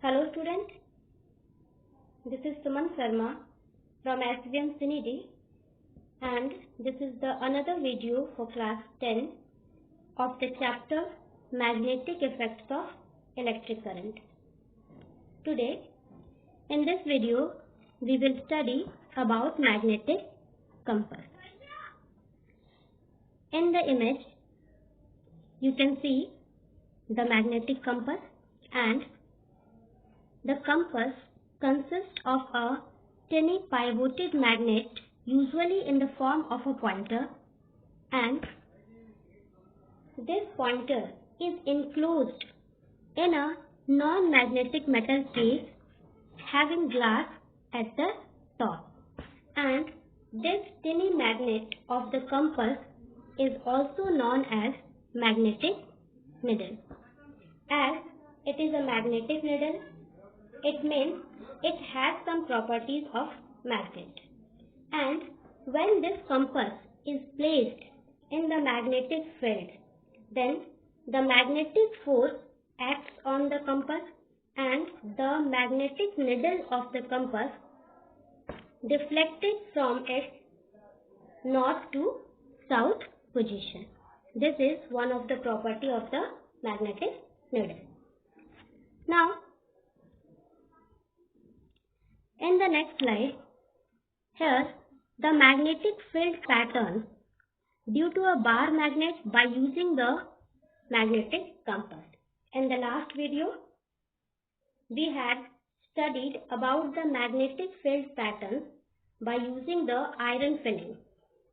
Hello student, this is Suman Sharma from SVM Sinidi and this is the another video for class 10 of the chapter Magnetic Effects of Electric Current. Today in this video we will study about magnetic compass. In the image you can see the magnetic compass, and the compass consists of a tiny pivoted magnet, usually in the form of a pointer, and this pointer is enclosed in a non-magnetic metal case having glass at the top. And this tiny magnet of the compass is also known as magnetic needle. As it is a magnetic needle, it means it has some properties of magnet. And when this compass is placed in the magnetic field, then the magnetic force acts on the compass and the magnetic needle of the compass deflected from its north to south position. This is one of the property of the magnetic needle. Now, in the next slide, here the magnetic field pattern due to a bar magnet by using the magnetic compass. In the last video, we had studied about the magnetic field pattern by using the iron filling,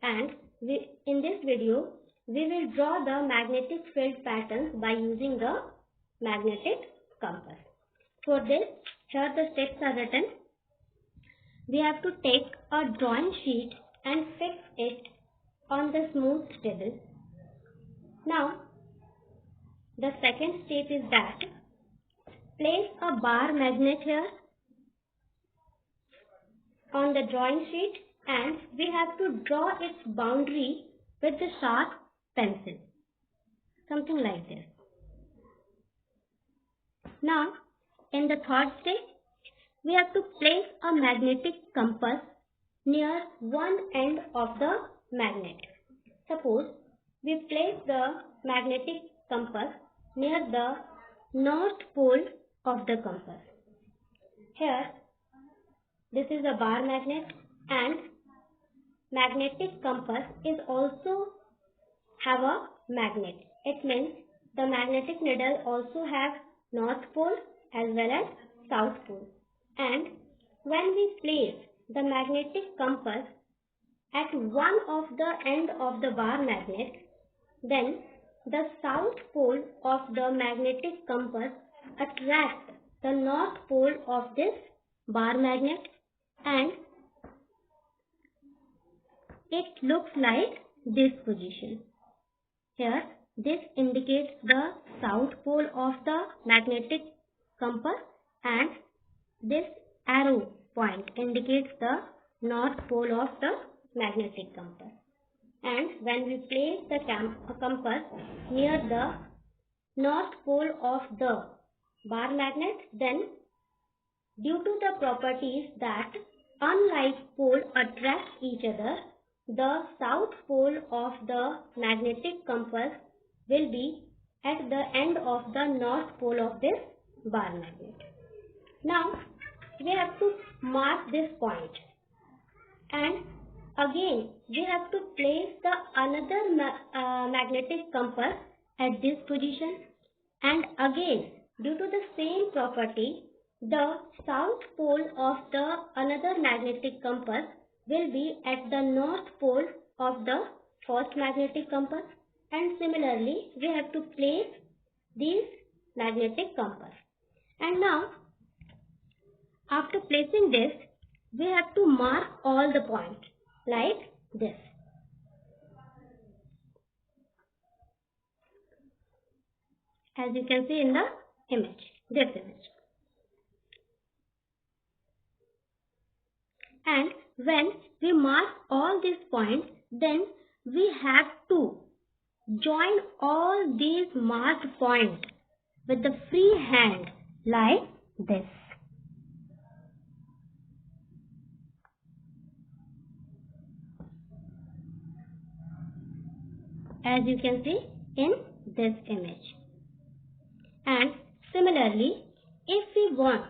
and in this video we will draw the magnetic field patterns by using the magnetic compass. For this, here the steps are written. We have to take a drawing sheet and fix it on the smooth table. Now, the second step is that place a bar magnet here on the drawing sheet, and we have to draw its boundary with the sharp pencil. Something like this. Now, in the third step, we have to place a magnetic compass near one end of the magnet. Suppose we place the magnetic compass near the north pole of the compass. Here, this is a bar magnet, and magnetic compass is also have a magnet. It means the magnetic needle also have north pole as well as south pole. And when we place the magnetic compass at one of the end of the bar magnet, then the south pole of the magnetic compass attracts the north pole of this bar magnet, and it looks like this position. Here, this indicates the south pole of the magnetic compass, and this arrow point indicates the north pole of the magnetic compass. And when we place the compass near the north pole of the bar magnet, then due to the properties that unlike pole attract each other, the south pole of the magnetic compass will be at the end of the north pole of this bar magnet. Now, we have to mark this point, and again we have to place the another magnetic compass at this position, and again due to the same property, the south pole of the another magnetic compass will be at the north pole of the first magnetic compass, and similarly we have to place these magnetic compass. And now, after placing this, we have to mark all the points like this. As you can see in the image, this image. And when we mark all these points, then we have to join all these marked points with the free hand like this. As you can see in this image. And similarly, if we want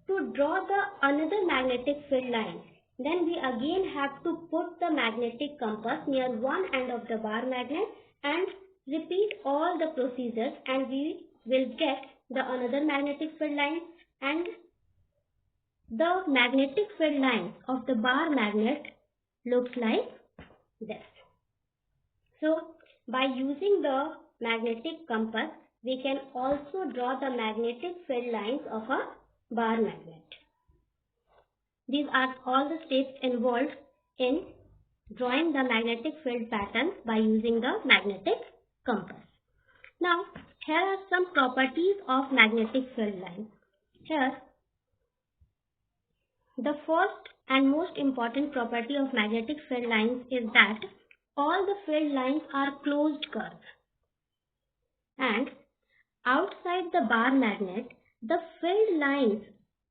to draw the another magnetic field line, then we again have to put the magnetic compass near one end of the bar magnet and repeat all the procedures, and we will get the another magnetic field line, and the magnetic field line of the bar magnet looks like this. So by using the magnetic compass, we can also draw the magnetic field lines of a bar magnet. These are all the steps involved in drawing the magnetic field pattern by using the magnetic compass. Now, here are some properties of magnetic field lines. Here, the first and most important property of magnetic field lines is that all the field lines are closed curves. And outside the bar magnet, the field lines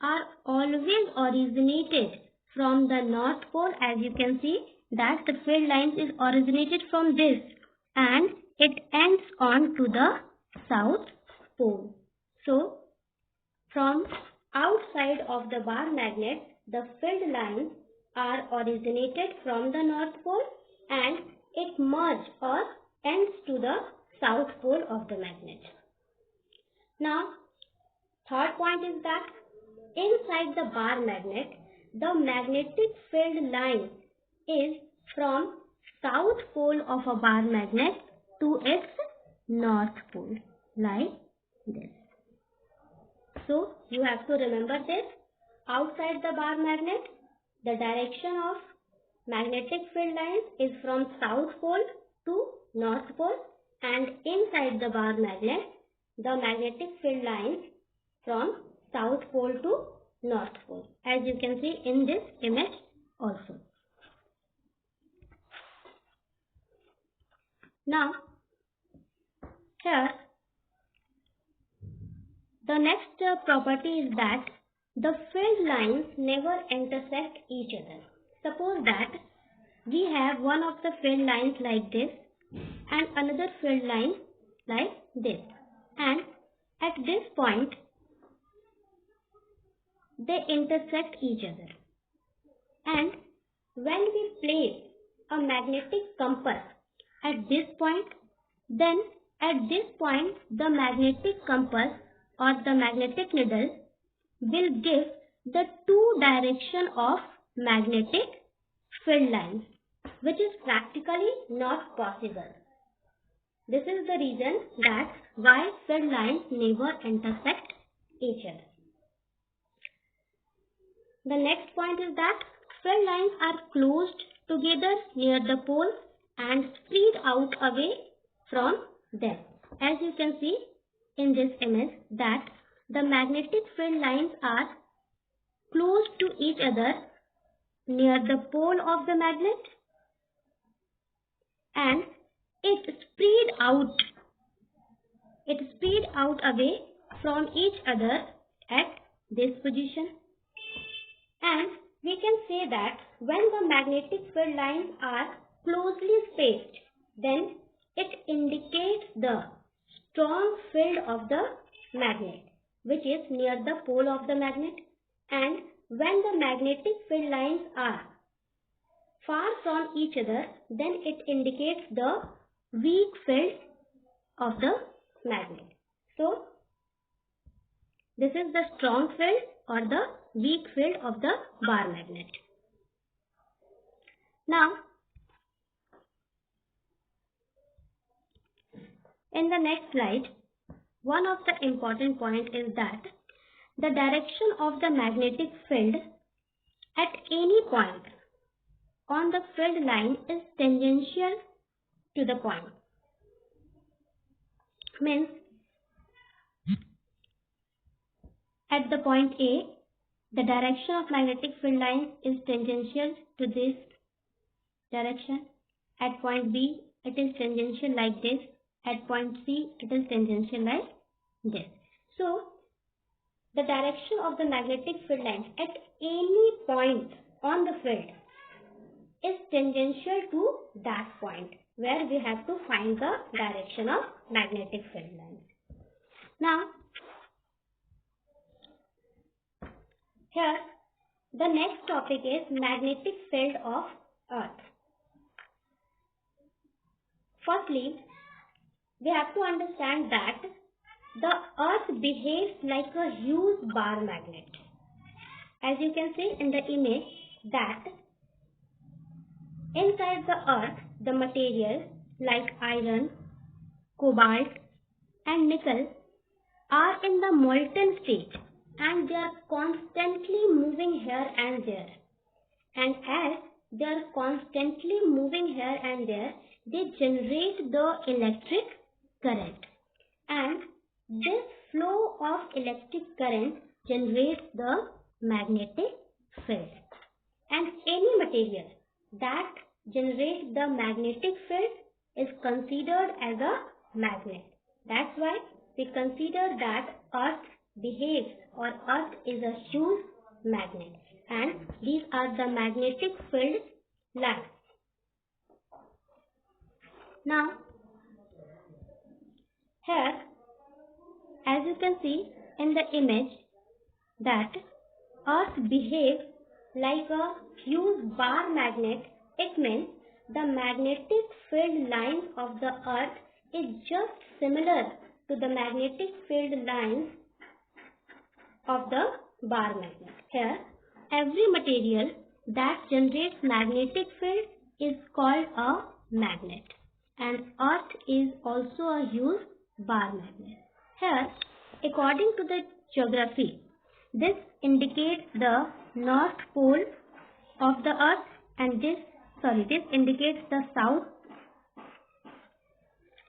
are always originated from the North Pole. As you can see that the field lines is originated from this and it ends on to the South Pole. So from outside of the bar magnet, the field lines are originated from the North Pole and it merges or ends to the South Pole of the magnet. Now, third point is that inside the bar magnet, the magnetic field line is from South Pole of a bar magnet to its North Pole, like this. So, you have to remember this. Outside the bar magnet, the direction of magnetic field lines is from South Pole to North Pole, and inside the bar magnet, the magnetic field lines from South Pole to North Pole, as you can see in this image also. Now, here, the next property is that the field lines never intersect each other. Suppose that we have one of the field lines like this and another field line like this, and at this point they intersect each other, and when we place a magnetic compass at this point, then at this point the magnetic compass or the magnetic needle will give the two direction of magnetic field lines, which is practically not possible. This is the reason that why field lines never intersect each other. The next point is that field lines are closed together near the pole and spread out away from them. As you can see in this image that the magnetic field lines are close to each other near the pole of the magnet, and it spread out away from each other at this position. And we can say that when the magnetic field lines are closely spaced, then it indicates the strong field of the magnet, which is near the pole of the magnet. And when the magnetic field lines are far from each other, then it indicates the weak field of the magnet. So, this is the strong field or the weak field of the bar magnet. Now, in the next slide, one of the important points is that the direction of the magnetic field at any point on the field line is tangential to the point. Means, at the point A, the direction of magnetic field line is tangential to this direction. At point B, it is tangential like this. At point C, it is tangential like this. So, the direction of the magnetic field lines at any point on the field is tangential to that point where we have to find the direction of magnetic field lines. Now, here the next topic is magnetic field of Earth. Firstly, we have to understand that the Earth behaves like a huge bar magnet. As you can see in the image that inside the Earth, the materials like iron, cobalt and nickel are in the molten state and they are constantly moving here and there. And as they are constantly moving here and there, they generate the electric current. And this flow of electric current generates the magnetic field. And any material that generates the magnetic field is considered as a magnet. That's why we consider that Earth behaves or Earth is a huge magnet. And these are the magnetic field lines. Now, here, as you can see in the image that Earth behaves like a huge bar magnet, it means the magnetic field lines of the Earth is just similar to the magnetic field lines of the bar magnet. Here, every material that generates magnetic field is called a magnet, and Earth is also a huge bar magnet. Here, according to the geography, this indicates the north pole of the Earth, and this indicates the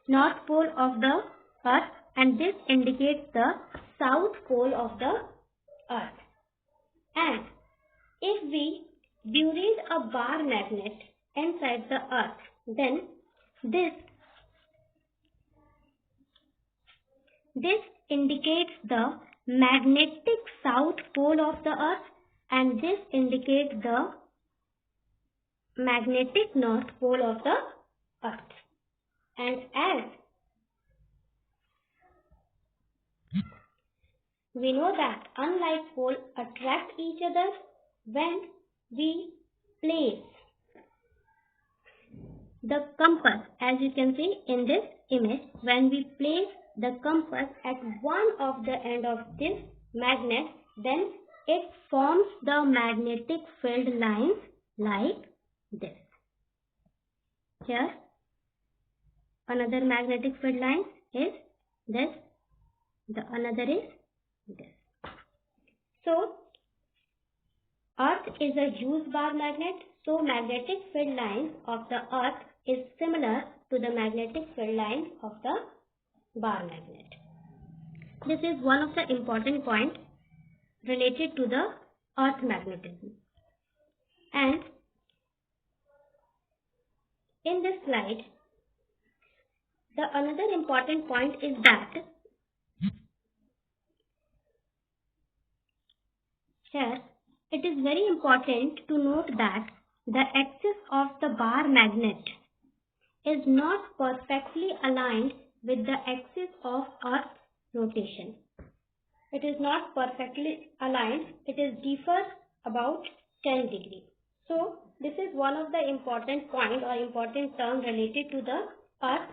north pole of the Earth, and this indicates the south pole of the Earth. And if we bury a bar magnet inside the Earth, then this indicates the magnetic south pole of the Earth, and this indicates the magnetic north pole of the Earth. And as we know that unlike poles attract each other, when we place the compass, as you can see in this image, when we place the compass at one of the end of this magnet, then it forms the magnetic field lines like this. Here, another magnetic field line is this, the another is this. So, Earth is a huge bar magnet, so magnetic field lines of the Earth is similar to the magnetic field lines of the bar magnet. This is one of the important points related to the Earth magnetism. And in this slide, the another important point is that here it is very important to note that the axis of the bar magnet is not perfectly aligned with the axis of Earth's rotation. It is not perfectly aligned. It is differs about 10 degrees. So this is one of the important point or important term related to the Earth.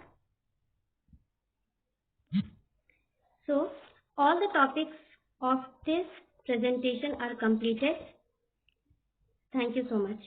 So all the topics of this presentation are completed. Thank you so much.